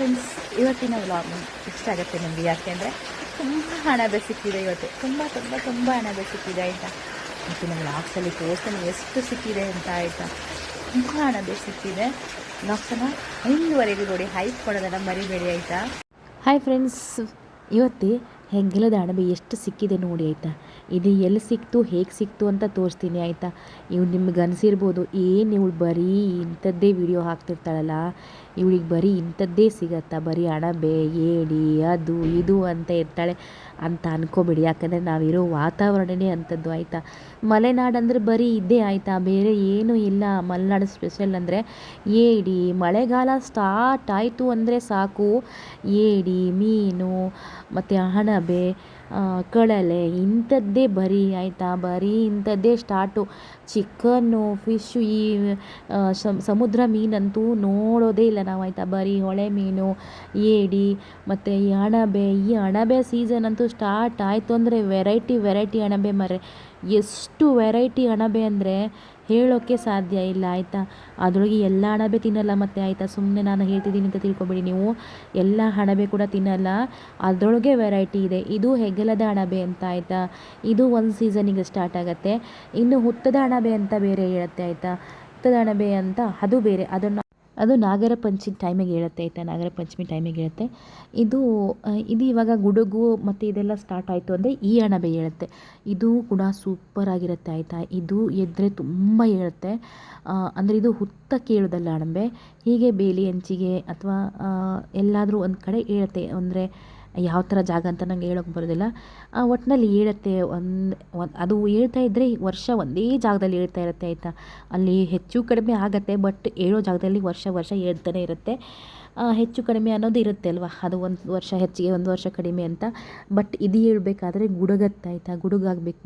Friends, ಇವತ್ತಿನ vlog ಇಷ್ಟ ಆಗುತ್ತೆ ನಿಮಗೆ. ಯಾಕೆಂದರೆ ತುಂಬ ಹಣ ಸಿಕ್ಕಿದೆ ಇವತ್ತು. ತುಂಬ ಹಣ ಸಿಕ್ಕಿದೆ ಆಯಿತಾ. ಮತ್ತು ನಮ್ಮ ವ್ಲಾಗ್ಸಲ್ಲಿ ತೋರಿಸ್ತಾನೆ ಎಷ್ಟು ಸಿಕ್ಕಿದೆ ಅಂತ ಆಯಿತಾ. ತುಂಬ ಹಣ ಸಿಕ್ಕಿದೆ. ವ್ಲಾಗ್ಸನ್ನು ಐದುವರೆಗೂ ನೋಡಿ ಹೈಪ್ ಕೊಡೋದನ್ನು ಮರಿಬೇಡಿ ಆಯಿತಾ. ಹಾಯ್ ಫ್ರೆಂಡ್ಸ್, ಇವತ್ತು ಹೆಗ್ಗಲದ ಅಣಬೆ ಎಷ್ಟು ಸಿಕ್ಕಿದೆ ನೋಡಿ ಆಯಿತಾ. ಇದು ಎಲ್ಲಿ ಸಿಕ್ತು, ಹೇಗೆ ಸಿಕ್ತು ಅಂತ ತೋರಿಸ್ತೀನಿ ಆಯಿತಾ. ಇವು ನಿಮ್ಗೆ ಅನಿಸಿರ್ಬೋದು, ಏನು ಇವಳು ಬರೀ ಇಂಥದ್ದೇ ವಿಡಿಯೋ ಹಾಕ್ತಿರ್ತಾಳಲ್ಲ, ಇವಳಿಗೆ ಬರೀ ಇಂಥದ್ದೇ ಸಿಗತ್ತಾ, ಬರೀ ಅಣಬೆ ಏಡಿ ಅದು ಇದು ಅಂತ ಇರ್ತಾಳೆ ಅಂತ ಅಂದ್ಕೋಬೇಡಿ. ಯಾಕಂದರೆ ನಾವಿರೋ ವಾತಾವರಣನೇ ಅಂಥದ್ದು ಆಯಿತಾ. ಮಲೆನಾಡು ಅಂದರೆ ಬರೀ ಇದ್ದೇ ಆಯಿತಾ, ಬೇರೆ ಏನೂ ಇಲ್ಲ. ಮಲೆನಾಡು ಸ್ಪೆಷಲ್ ಅಂದರೆ ಏಡಿ. ಮಳೆಗಾಲ ಸ್ಟಾರ್ಟ್ ಆಯಿತು ಅಂದರೆ ಸಾಕು, ಏಡಿ, ಮೀನು ಮತ್ತು ಅಣಬೆ, ಕಳಲೆ ಇಂಥದ್ದೇ ಬರೀ ಆಯಿತಾ. ಬರೀ ಇಂಥದ್ದೇ ಸ್ಟಾರ್ಟು. ಚಿಕನ್ನು, ಫಿಶ್ಶು, ಈ ಸಮುದ್ರ ಮೀನಂತೂ ನೋಡೋದೇ ಇಲ್ಲ ನಾವು ಆಯಿತಾ. ಬರೀ ಹೊಳೆ ಮೀನು, ಏಡಿ ಮತ್ತು ಈ ಅಣಬೆ ಸೀಸನ್ ಅಂತೂ ಸ್ಟಾರ್ಟ್ ಆಯಿತು ಅಂದರೆ ವೆರೈಟಿ ಅಣಬೆ ಮರೆ. ಎಷ್ಟು ವೆರೈಟಿ ಅಣಬೆ ಅಂದರೆ ಹೇಳೋಕ್ಕೆ ಸಾಧ್ಯ ಇಲ್ಲ ಆಯಿತಾ. ಅದರೊಳಗೆ ಎಲ್ಲ ಅಣಬೆ ತಿನ್ನಲ್ಲ ಮತ್ತು ಆಯಿತಾ. ಸುಮ್ಮನೆ ನಾನು ಹೇಳ್ತಿದ್ದೀನಿ ಅಂತ ತಿಳ್ಕೊಬೇಡಿ ನೀವು. ಎಲ್ಲ ಅಣಬೆ ಕೂಡ ತಿನ್ನಲ್ಲ, ಅದರೊಳಗೆ ವೆರೈಟಿ ಇದೆ. ಇದು ಹೆಗ್ಗಲದ ಅಣಬೆ ಅಂತ ಆಯಿತಾ. ಇದು ಒಂದು ಸೀಸನಿಗೆ ಸ್ಟಾರ್ಟ್ ಆಗುತ್ತೆ. ಇನ್ನು ಹುತ್ತದ ಅಣಬೆ ಅಂತ ಬೇರೆ ಹೇಳುತ್ತೆ ಆಯಿತಾ. ಹುತ್ತದ ಅಣಬೆ ಅಂತ ಅದು ಬೇರೆ, ಅದು ನಾಗರ ಪಂಚಮಿ ಟೈಮಿಗೆ ಹೇಳುತ್ತೆ ಆಯಿತಾ. ನಾಗರ ಪಂಚಮಿ ಟೈಮಿಗೆ ಹೇಳುತ್ತೆ. ಇದು ಇವಾಗ ಗುಡುಗು ಮತ್ತು ಇದೆಲ್ಲ ಸ್ಟಾರ್ಟ್ ಆಯಿತು ಅಂದರೆ ಈ ಅಣಬೆ ಹೇಳುತ್ತೆ. ಇದು ಕೂಡ ಸೂಪರಾಗಿರುತ್ತೆ ಆಯಿತಾ. ಇದು ಎದ್ದರೆ ತುಂಬ ಹೇಳುತ್ತೆ. ಅಂದರೆ ಇದು ಹುತ್ತ ಕೇಳೋದಲ್ಲ ಅಣಬೆ, ಹೀಗೆ ಬೇಲಿ ಅಂಚಿಗೆ ಅಥವಾ ಎಲ್ಲಾದರೂ ಒಂದು ಕಡೆ ಹೇಳುತ್ತೆ. ಅಂದರೆ ಯಾವ ಥರ ಜಾಗ ಅಂತ ನಂಗೆ ಹೇಳೋಕ್ಕೆ ಬರೋದಿಲ್ಲ. ಒಟ್ಟಿನಲ್ಲಿ ಹೇಳುತ್ತೆ. ಅದು ಹೇಳ್ತಾ ಇದ್ದರೆ ವರ್ಷ ಒಂದೇ ಜಾಗದಲ್ಲಿ ಹೇಳ್ತಾ ಇರುತ್ತೆ ಆಯಿತಾ. ಅಲ್ಲಿ ಹೆಚ್ಚು ಕಡಿಮೆ ಆಗುತ್ತೆ, ಬಟ್ ಹೇಳೋ ಜಾಗದಲ್ಲಿ ವರ್ಷ ಹೇಳ್ತಾನೆ ಇರುತ್ತೆ. ಹೆಚ್ಚು ಕಡಿಮೆ ಅನ್ನೋದು ಇರುತ್ತೆ ಅಲ್ವಾ. ಅದು ಒಂದು ವರ್ಷ ಹೆಚ್ಚಿಗೆ, ಒಂದು ವರ್ಷ ಕಡಿಮೆ ಅಂತ. ಬಟ್ ಇದು ಹೇಳ್ಬೇಕಾದ್ರೆ ಗುಡುಗತ್ತಾಯ್ತಾ.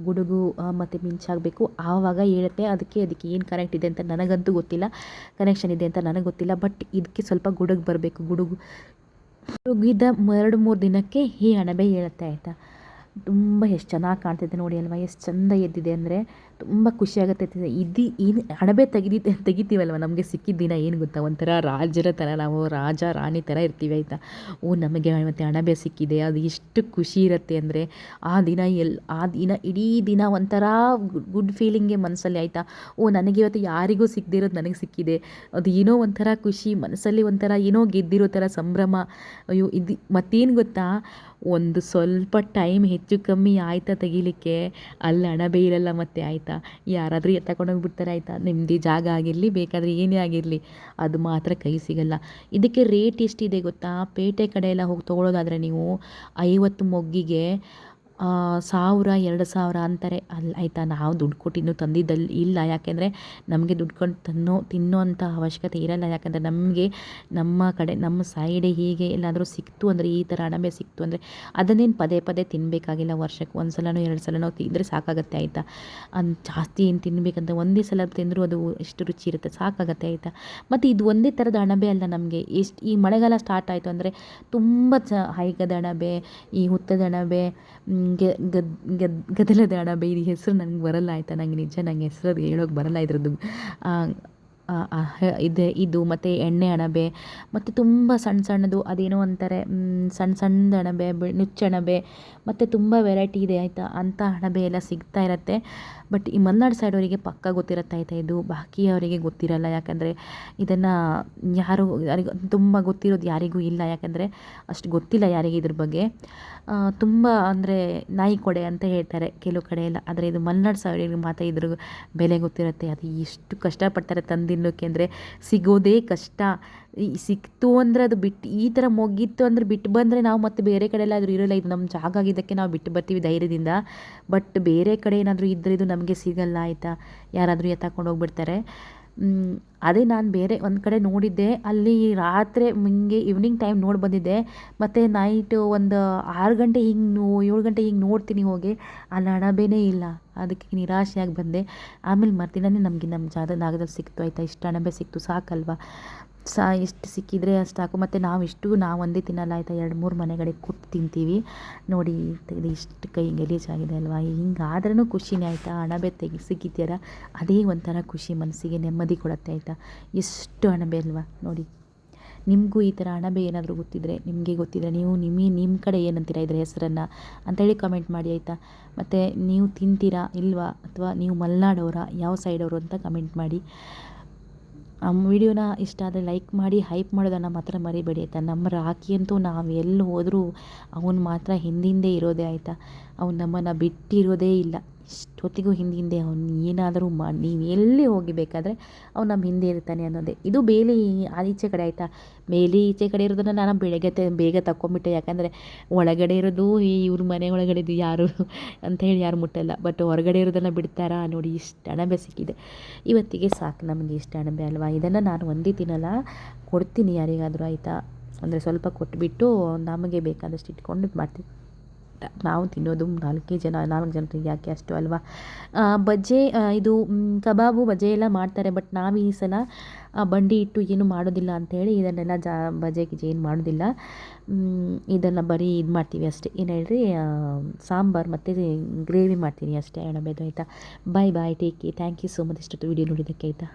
ಗುಡುಗು ಮತ್ತು ಮಿಂಚಾಗಬೇಕು, ಆವಾಗ ಹೇಳುತ್ತೆ. ಅದಕ್ಕೆ ಏನು ಕನೆಕ್ಟ್ ಇದೆ ಅಂತ ನನಗಂತೂ ಗೊತ್ತಿಲ್ಲ, ಕನೆಕ್ಷನ್ ಇದೆ ಅಂತ ನನಗೆ ಗೊತ್ತಿಲ್ಲ. ಬಟ್ ಇದಕ್ಕೆ ಸ್ವಲ್ಪ ಗುಡುಗು ಬರಬೇಕು. ಗುಡುಗಿದ 2-3 ದಿನಕ್ಕೆ ಈ ಅಣಬೆ ಹೇಳುತ್ತೆ ಆಯಿತಾ. ತುಂಬ ಎಷ್ಟು ಚೆನ್ನಾಗಿ ಕಾಣ್ತಿದೆ ನೋಡಿ ಅಲ್ವಾ, ಎಷ್ಟು ಚೆಂದ ಎದ್ದಿದೆ ಅಂದರೆ ತುಂಬ ಖುಷಿಯಾಗುತ್ತೆ. ಏನು ಅಣಬೆ ತೆಗಿತೀವಲ್ವ, ನಮಗೆ ಸಿಕ್ಕಿದ ದಿನ ಏನು ಗೊತ್ತಾ, ಒಂಥರ ರಾಜರ ಥರ, ನಾವು ರಾಜ ರಾಣಿ ಥರ ಇರ್ತೀವಿ ಆಯಿತಾ. ನಮಗೆ ಮತ್ತು ಅಣಬೆ ಸಿಕ್ಕಿದೆ, ಅದು ಎಷ್ಟು ಖುಷಿ ಇರುತ್ತೆ ಅಂದರೆ ಆ ದಿನ ಇಡೀ ದಿನ ಒಂಥರ ಗುಡ್ ಫೀಲಿಂಗ್ಗೆ ಮನಸ್ಸಲ್ಲಿ ಆಯಿತಾ. ನನಗೆ ಇವತ್ತು ಯಾರಿಗೂ ಸಿಗದಿರೋದು ನನಗೆ ಸಿಕ್ಕಿದೆ, ಅದು ಏನೋ ಒಂಥರ ಖುಷಿ ಮನಸ್ಸಲ್ಲಿ, ಒಂಥರ ಏನೋ ಗೆದ್ದಿರೋ ಥರ ಸಂಭ್ರಮ. ಅಯ್ಯೋ ಇದು ಮತ್ತೇನು ಗೊತ್ತಾ, ಒಂದು ಸ್ವಲ್ಪ ಟೈಮ್ ಹೆಚ್ಚು ಕಮ್ಮಿ ಆಯಿತಾ ತೆಗಿಲಿಕ್ಕೆ, ಅಲ್ಲಿ ಅಣಬೆ ಇರಲ್ಲ ಮತ್ತೆ ಆಯಿತಾ. ಯಾರಾದರೂ ಎತ್ತಕೊಂಡೋಗ್ಬಿಡ್ತಾರೆ ಆಯಿತಾ. ನಿಮ್ಮದು ಜಾಗ ಆಗಿರಲಿ, ಬೇಕಾದರೆ ಏನೇ ಆಗಿರಲಿ, ಅದು ಮಾತ್ರ ಕೈ ಸಿಗಲ್ಲ. ಇದಕ್ಕೆ ರೇಟ್ ಎಷ್ಟಿದೆ ಗೊತ್ತಾ, ಪೇಟೆ ಕಡೆ ಎಲ್ಲ ಹೋಗಿ ತೊಗೊಳೋದಾದರೆ ನೀವು 50 ಮೊಗ್ಗಿಗೆ 1000-2000 ಅಂತಾರೆ ಅಲ್ಲಿ ಆಯಿತಾ. ನಾವು ದುಡ್ಡು ಕೊಟ್ಟು ಇನ್ನೂ ತಂದಿದ್ದಲ್ಲಿ ಇಲ್ಲ, ಯಾಕೆಂದರೆ ನಮಗೆ ದುಡ್ಡು ಕೊಟ್ಟು ತಿನ್ನೋ ಅಂಥ ಅವಶ್ಯಕತೆ ಇರಲ್ಲ. ಯಾಕಂದರೆ ನಮಗೆ ನಮ್ಮ ಕಡೆ ನಮ್ಮ ಸೈಡೆ ಹೀಗೆ ಎಲ್ಲಾದರೂ ಸಿಕ್ತು ಅಂದರೆ, ಈ ಥರ ಅಣಬೆ ಸಿಕ್ತು ಅಂದರೆ ಅದನ್ನೇನು ಪದೇ ತಿನ್ನಬೇಕಾಗಿಲ್ಲ. ವರ್ಷಕ್ಕೆ 1 ಸಲನೋ 2 ಸಲನೋ ತಿಂದರೆ ಸಾಕಾಗುತ್ತೆ ಆಯಿತಾ. ಜಾಸ್ತಿ ಏನು ತಿನ್ನಬೇಕಂತ ಒಂದೇ ಸಲ ತಿಂದರೂ ಅದು ಎಷ್ಟು ರುಚಿ ಇರುತ್ತೆ, ಸಾಕಾಗುತ್ತೆ ಆಯಿತಾ. ಮತ್ತು ಇದು ಒಂದೇ ಥರದ ಅಣಬೆ ಅಲ್ಲ. ನಮಗೆ ಈ ಮಳೆಗಾಲ ಸ್ಟಾರ್ಟ್ ಆಯಿತು ಅಂದರೆ ತುಂಬ ಹೈಗದ ಅಣಬೆ, ಈ ಹುತ್ತದ ಅಣಬೆ, ಗದಲದ ಅಣಬೆ, ಇದು ಹೆಸರು ನನಗೆ ಬರಲ್ಲ ಆಯಿತಾ. ನಂಗೆ ಹೆಸರು ಹೇಳೋಕೆ ಬರಲ್ಲ ಇದ್ರದ್ದು. ಇದು ಮತ್ತು ಎಣ್ಣೆ ಅಣಬೆ, ಮತ್ತು ತುಂಬ ಸಣ್ಣದು ಅದೇನೋ ಅಂತಾರೆ, ಸಣ್ಣ ಅಣಬೆ, ನುಚ್ಚಣಬೆ, ಮತ್ತು ತುಂಬ ವೆರೈಟಿ ಇದೆ ಆಯಿತಾ. ಅಂಥ ಅಣಬೆ ಎಲ್ಲ ಸಿಗ್ತಾ ಇರುತ್ತೆ. ಬಟ್ ಈ ಮಲೆನಾಡು ಸೈಡವರಿಗೆ ಪಕ್ಕ ಗೊತ್ತಿರುತ್ತೆ ಆಯಿತಾ. ಇದು ಬಾಕಿಯವರಿಗೆ ಗೊತ್ತಿರಲ್ಲ, ಯಾಕಂದರೆ ಇದನ್ನು ಯಾರಿಗೂ ತುಂಬ ಗೊತ್ತಿರೋದು ಯಾರಿಗೂ ಇಲ್ಲ, ಯಾಕಂದರೆ ಅಷ್ಟು ಗೊತ್ತಿಲ್ಲ ಯಾರಿಗೆ ಇದ್ರ ಬಗ್ಗೆ. ತುಂಬ ಅಂದರೆ ನಾಯಿ ಕೊಡೆ ಅಂತ ಹೇಳ್ತಾರೆ ಕೆಲವು ಕಡೆ ಎಲ್ಲ, ಆದರೆ ಇದು ಮಲೆನಾಡು ಸೈಡಿಗೆ ಮಾತ್ರ ಇದ್ರ ಬೆಲೆ ಗೊತ್ತಿರುತ್ತೆ. ಅದು ಎಷ್ಟು ಕಷ್ಟಪಡ್ತಾರೆ ತಂದಿನ್ನೋಕ್ಕೆ ಅಂದರೆ ಸಿಗೋದೇ ಕಷ್ಟ. ಸಿಕ್ತು ಅಂದರೆ ಅದು ಬಿಟ್ಟು, ಈ ಥರ ಮೊಗ್ಗಿತ್ತು ಅಂದರೆ ಬಿಟ್ಟು ಬಂದರೆ ನಾವು ಮತ್ತೆ ಬೇರೆ ಕಡೆ ಎಲ್ಲಾದರೂ ಇರೋಲ್ಲ. ಇದು ನಮ್ಮ ಜಾಗ ಆಗಿದ್ದಕ್ಕೆ ನಾವು ಬಿಟ್ಟು ಬರ್ತೀವಿ ಧೈರ್ಯದಿಂದ. ಬಟ್ ಬೇರೆ ಕಡೆ ಏನಾದರೂ ಇದ್ದರೆ ಇದು ನಮಗೆ ಸಿಗಲ್ಲ ಆಯಿತಾ. ಯಾರಾದರೂ ಎತ್ತಾಕೊಂಡು ಹೋಗ್ಬಿಡ್ತಾರೆ. ಅದೇ ನಾನು ಬೇರೆ ಒಂದು ಕಡೆ ನೋಡಿದ್ದೆ, ಅಲ್ಲಿ ರಾತ್ರಿ ಹಿಂಗೆ ಈವ್ನಿಂಗ್ ಟೈಮ್ ನೋಡಿ ಬಂದಿದ್ದೆ. ಮತ್ತು ನೈಟು ಒಂದು 6 ಗಂಟೆ ಹಿಂಗೆ 7 ಗಂಟೆ ಹಿಂಗೆ ನೋಡ್ತೀನಿ ಹೋಗಿ, ಅಲ್ಲಿ ಅಣಬೆನೇ ಇಲ್ಲ. ಅದಕ್ಕೆ ನಿರಾಶೆಯಾಗಿ ಬಂದೆ. ಆಮೇಲೆ ಮರುದಿನನೇ ನಮಗೆ ನಮ್ಮ ಜಾಗದಲ್ಲಿ ಸಿಕ್ತು ಆಯಿತಾ. ಇಷ್ಟು ಅಣಬೆ ಸಿಕ್ತು, ಸಾಕಲ್ವಾ. ಎಷ್ಟು ಸಿಕ್ಕಿದರೆ ಅಷ್ಟು ಸಾಕು. ಮತ್ತು ನಾವು ಒಂದೇ ತಿನ್ನಲ್ಲ ಆಯಿತಾ, 2-3 ಮನೆಗಳಿಗೆ ಕೊಟ್ಟು ತಿಂತೀವಿ. ನೋಡಿ ಇದು ಇಷ್ಟು ಕೈ ಗಲೀಜಾಗಿದೆ ಅಲ್ವಾ. ಹಿಂಗಾದ್ರೂ ಖುಷಿನೇ ಆಯಿತಾ. ಅಣಬೆ ಸಿಕ್ಕಿದ್ಯಾರ, ಅದೇ ಒಂಥರ ಖುಷಿ, ಮನಸ್ಸಿಗೆ ನೆಮ್ಮದಿ ಕೊಡುತ್ತೆ ಆಯಿತಾ. ಎಷ್ಟು ಅಣಬೆ ಅಲ್ವಾ ನೋಡಿ. ನಿಮಗೂ ಈ ಥರ ಅಣಬೆ ಏನಾದರೂ ಗೊತ್ತಿದ್ದರೆ, ನಿಮಗೆ ಗೊತ್ತಿದ್ದರೆ ನೀವು ನಿಮ್ಮ ಕಡೆ ಏನಂತೀರಾ ಇದ್ರ ಹೆಸರನ್ನು ಅಂತೇಳಿ ಕಮೆಂಟ್ ಮಾಡಿ ಆಯಿತಾ. ಮತ್ತು ನೀವು ತಿಂತೀರಾ ಇಲ್ವಾ, ಅಥವಾ ನೀವು ಮಲೆನಾಡವರಾ, ಯಾವ ಸೈಡವರು ಅಂತ ಕಮೆಂಟ್ ಮಾಡಿ. ವಿಡಿಯೋನ ಇಷ್ಟ ಆದರೆ ಲೈಕ್ ಮಾಡಿ, ಹೈಪ್ ಮಾಡೋದನ್ನು ಮಾತ್ರ ಮರಿಬೇಡಿ ಆಯಿತಾ. ನಮ್ಮ ರಾಖಿ ಅಂತೂ ನಾವು ಎಲ್ಲಿ ಹೋದರೂ ಅವನು ಮಾತ್ರ ಹಿಂದಿಂದೆ ಇರೋದೇ ಆಯಿತಾ. ಅವ್ನು ನಮ್ಮನ್ನು ಬಿಟ್ಟಿರೋದೇ ಇಲ್ಲ, ಇಷ್ಟೊತ್ತಿಗೂ ಹಿಂದೆ ಅವ್ನು ಏನಾದರೂ ಮಾಡಿ ನೀವು ಎಲ್ಲಿ ಹೋಗಿ ಬೇಕಾದರೆ ಅವ್ನು ನಮ್ಮ ಹಿಂದೆ ಇರ್ತಾನೆ ಅನ್ನೋದೇ. ಇದು ಬೇಲಿ ಆಚೆ ಕಡೆ ಆಯಿತಾ. ಬೇಲಿ ಈಚೆ ಕಡೆ ಇರೋದನ್ನು ನಾನು ಬೆಳಗ್ಗೆ ಬೇಗ ತಗೊಂಬಿಟ್ಟೆ, ಯಾಕಂದರೆ ಒಳಗಡೆ ಇರೋದು ಇವ್ರ ಮನೆ ಒಳಗಡೆದು ಯಾರು ಅಂತ ಹೇಳಿ ಯಾರು ಮುಟ್ಟಲ್ಲ. ಬಟ್ ಹೊರಗಡೆ ಇರೋದನ್ನು ಬಿಡ್ತಾರಾ ನೋಡಿ. ಇಷ್ಟು ಅಣಬೆ ಸಿಕ್ಕಿದೆ ಇವತ್ತಿಗೆ, ಸಾಕು ನಮಗೆ ಇಷ್ಟು ಅಣಬೆ ಅಲ್ವಾ. ಇದನ್ನು ನಾನು ಒಂದೇ ತಿನ್ನಲ್ಲ, ಕೊಡ್ತೀನಿ ಯಾರಿಗಾದರೂ ಆಯಿತಾ. ಅಂದರೆ ಸ್ವಲ್ಪ ಕೊಟ್ಬಿಟ್ಟು ನಮಗೆ ಬೇಕಾದಷ್ಟು ಇಟ್ಕೊಂಡು ಮಾಡ್ತೀವಿ. ನಾವು ತಿನ್ನೋದು 4 ಜನರಿಗೆ ಯಾಕೆ ಅಷ್ಟು ಅಲ್ವಾ. ಬಜ್ಜೆ ಇದು ಕಬಾಬು ಬಜ್ಜೆ ಎಲ್ಲ ಮಾಡ್ತಾರೆ, ಬಟ್ ನಾವು ಈ ಸಲ ಬಂಡಿ ಇಟ್ಟು ಏನು ಮಾಡೋದಿಲ್ಲ ಅಂಥೇಳಿ ಇದನ್ನೆಲ್ಲ ಬಜ್ಜೆ ಗಿಜ್ಜೆ ಏನು ಮಾಡೋದಿಲ್ಲ. ಇದನ್ನು ಬರೀ ಇದು ಮಾಡ್ತೀವಿ ಅಷ್ಟೇ, ಏನು ಹೇಳ್ರಿ, ಸಾಂಬಾರು ಮತ್ತು ಗ್ರೇವಿ ಮಾಡ್ತೀನಿ ಅಷ್ಟೇ ಅಣಬೆದು ಆಯಿತಾ. Bye take care, thank you so much ಇಷ್ಟೊತ್ತು ವೀಡಿಯೋ ನೋಡಿದ್ದಕ್ಕೆ ಆಯಿತಾ.